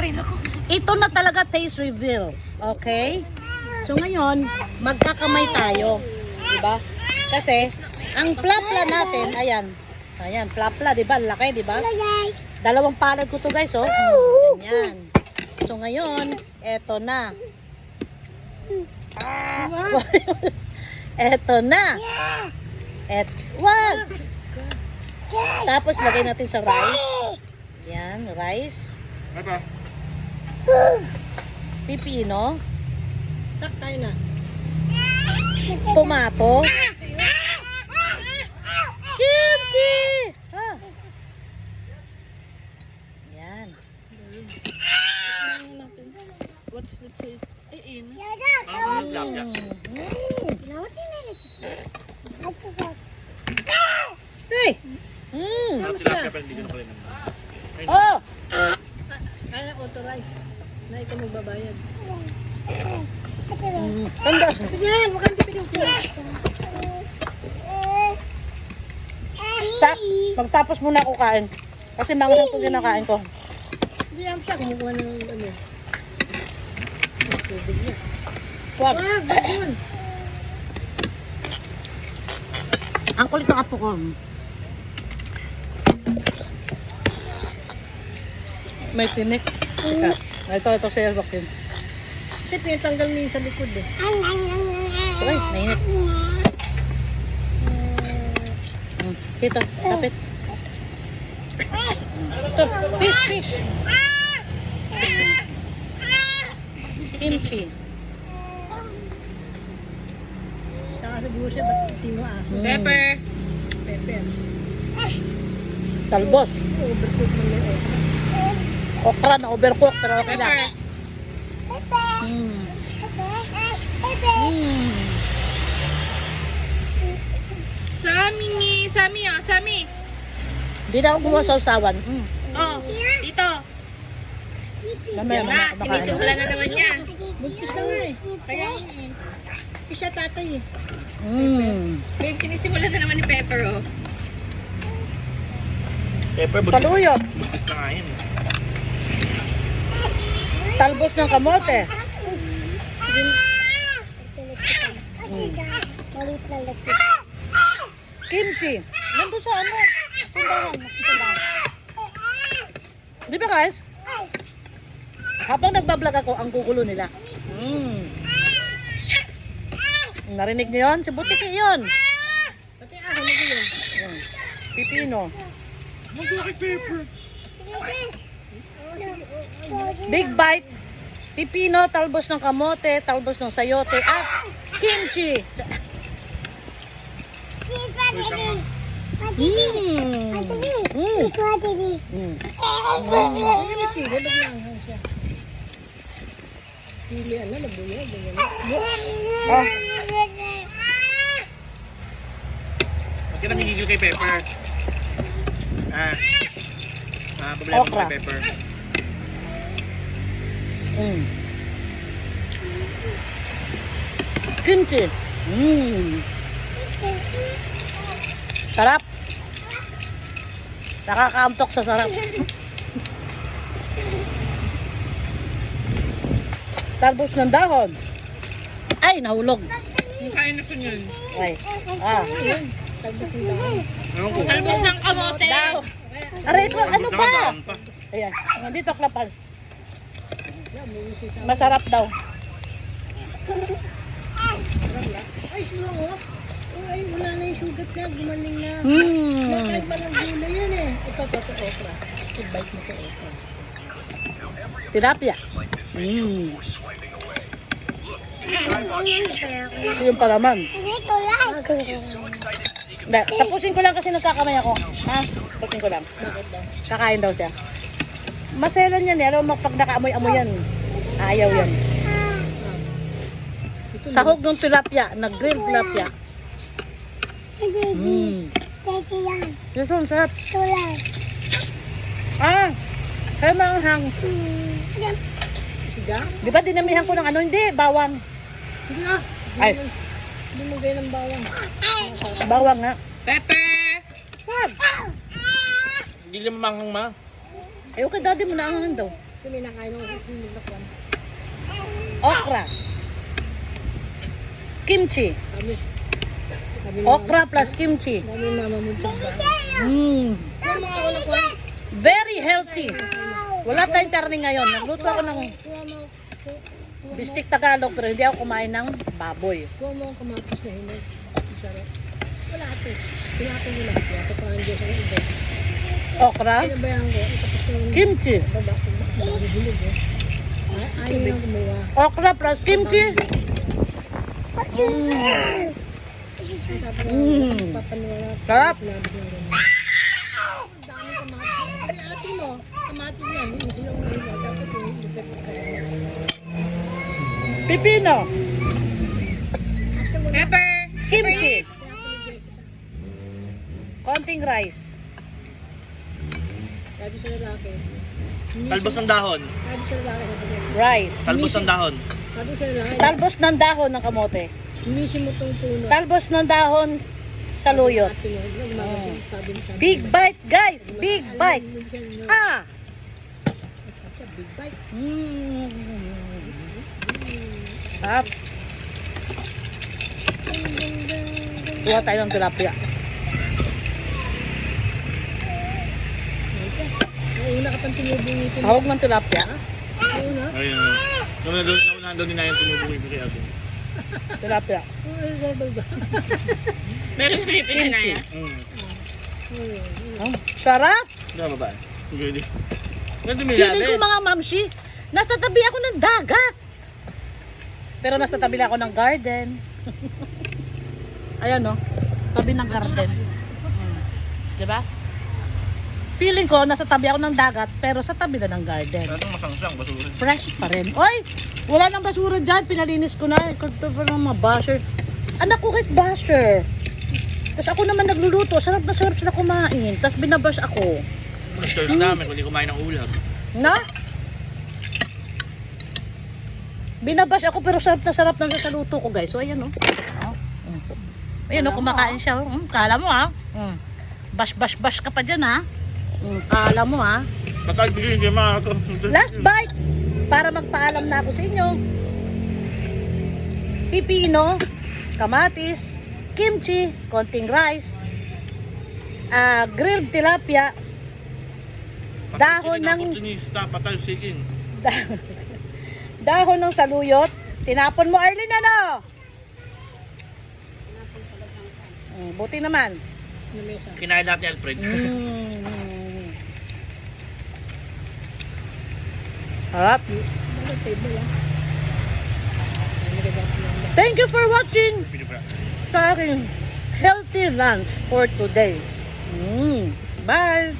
rin ako. Ito na talaga taste reveal. Okay? So ngayon, magkakamay tayo. Diba? Kasi, ang plapla natin, ayan. Ayan, plapla, diba? Laki, diba? Dalawang palad ko to guys, oh. Ganyan. So ngayon, eto na. Eto na. Wag! Tapos lagay natin sa rice. Yan, rice. Pipino. Saktay na. Tomato. Kimchi! Ah. Yan. What's the taste? Ay, ina. Hey! Oh! Kaya authorize. Na ikaw magbabayad. Tanda. Sige, huwag kang tipidin ko. Magtapos muna ako kain. Kasi mga ito kinakain ko. Hindi yan siya kumukuha ng ano. Tubig niya. Wag. Wag yun. Ang kulit ng apo ko. May tinik. Ito sa airbox yun. Kasi pinatanggal mo yung sa likod eh. Ay, nainit. Dito, kapit. Ito, fish. Kimchi. Saka siguro siya, ba't hindi mo aso? Pepper. Pepper. Talbos. Overcook mo na eh. Okra na overcook, pero okay lang. Pepper. Sami oh, Sami. Hindi na ako gumawa sa usawan. Oh, dito. Mamaya, Yan na, sinisimulan na naman niya. Buntis na nga eh. Kaya siya tatay eh. Babe, sinisimulan na naman ni Pepper oh. Pepper, Saluyot. buntis na nga yun. Talbos ng kamote. Kimchi. Nandun sa ano? Tindahan. Di ba guys? Habang nagbablog ako, ang gugulo nila. Narinig niyo yun? Si Butiki yun. Pati ako na yun. Pipino. Mag-bakit pepper? Big bite. Pipino, talbos ng kamote, talbos ng sayote, at kimchi. Sili, naglanghang siya. Sili, ano, nabuya, ganyan. Ba't ka nangigigil kay Pepper? Problema mo Okra. kay Pepper. Kimchi. Sarap. Nakakaantok sa sarap. Talbos ng dahon. Ay, nahulog. Kain ako niyan. Ay. Ewan ko. Talbos ng kamote. Aray ko, ano ba? Nakadaan pa. Ayan, nandito klapas. Masarap daw. Ay, sila oh. Ay, wala na yung sugat na, gumaling na. Nakay pa ng gulay yan eh. Ito, okra. I-bite mo ito, okra. Tilapia. Yung palaman. Tapusin ko lang kasi nagkakamay ako. Ha? Tapusin ko lang. Kakain daw siya. Maselan yan eh. Alam mo, pag nakaamoy-amoy yan, ayaw yan. Sahog ng tilapia, nag-grilled tilapia. Gusto, ang sarap. Kaya manghang. Siga? Di ba dinamihan ko ng ano? Hindi, bawang. Hindi ah. Ay, Hindi mo gaya ng bawang. bawang nga. Pepper. Wag. Hindi naman manghang ma. Eh, okay, daddy mo na ang daw. Ito may nakain ako sa sinulakwan. Okra. Kimchi. Kami. Kami Okra plus kimchi. Kami mama mo dyan ba? Mm. Yung mga ulakwan. Very healthy. Wala tayong karne ngayon. Nagluto ako ng Kuha mo. bistik Tagalog pero hindi ako kumain ng baboy. Kuha mo ang kamatis na hinog. Sarap. Wala ito. Pinapin mo lang. Ito pa ang Diyos ang iba. Okra. Pinabayan ko. Tapos yung Kimchi. baba ko. Hinog eh. Ayaw lang gumawa. Okra plus kimchi. Papaniwala. Sarap. Dami kamatis. Ay, ate mo. Kamatis na. Hindi lang mo yun. Dapat yung lupit kaya. Pipino. Ate mo na. Pepper. Kimchi. Kaya ako nag-break kita. Konting rice. Lagi sa lalaki. Talbos ng dahon. Lagi sa lalaki. Rice. Talbos ng dahon. Lagi sa lalaki. Talbos ng dahon ng kamote. Misi mo itong puno. Talbos ng dahon sa luyot. Ate mo. Nagmamaging sabi mo. Big bite guys. Big bite. Ah. Big bite. Sarap. Kuha tayo ng tilapia. Nauna ka pang tinubong ito. Hawag ng tilapia. Nauna? Ayun. Nauna daw ni Nayan tumubong ibig ako. Tilapia. Meron yung Pilipino na yan. Sarap. Ano ba ba? Hindi. Ano Feeling ko mga mamshi, nasa tabi ako ng dagat. Pero nasa tabi lang ako ng garden. Ayan no, tabi ng garden. Diba? Feeling ko nasa tabi ako ng dagat, pero sa tabi na ng garden. Ano masangsang basura? Fresh pa rin. Oy! Wala nang basura dyan, pinalinis ko na. Ito pa ng mga basher. Anak ko kahit basher. Tapos ako naman nagluluto, sarap na sarap sila kumain. Tapos binabash ako. Masters namin kung di kumain ng ulam. Na? Binabash ako pero sarap na sarap na sa luto ko guys. So ayan o. Ayan o, kumakain siya. Kala mo ha. Bash ka pa dyan ha. Kala mo ha. Matagpigil siya mga ito. Last bite. Para magpaalam na ako sa inyo. Pipino, kamatis, kimchi, konting rice, grilled tilapia, dahon ng patalsikin. dahon ng saluyot. Tinapon mo Arlene ano? Buti naman. Kinain natin Alfred. Harap. Thank you for watching sa aking healthy lunch for today. Bye!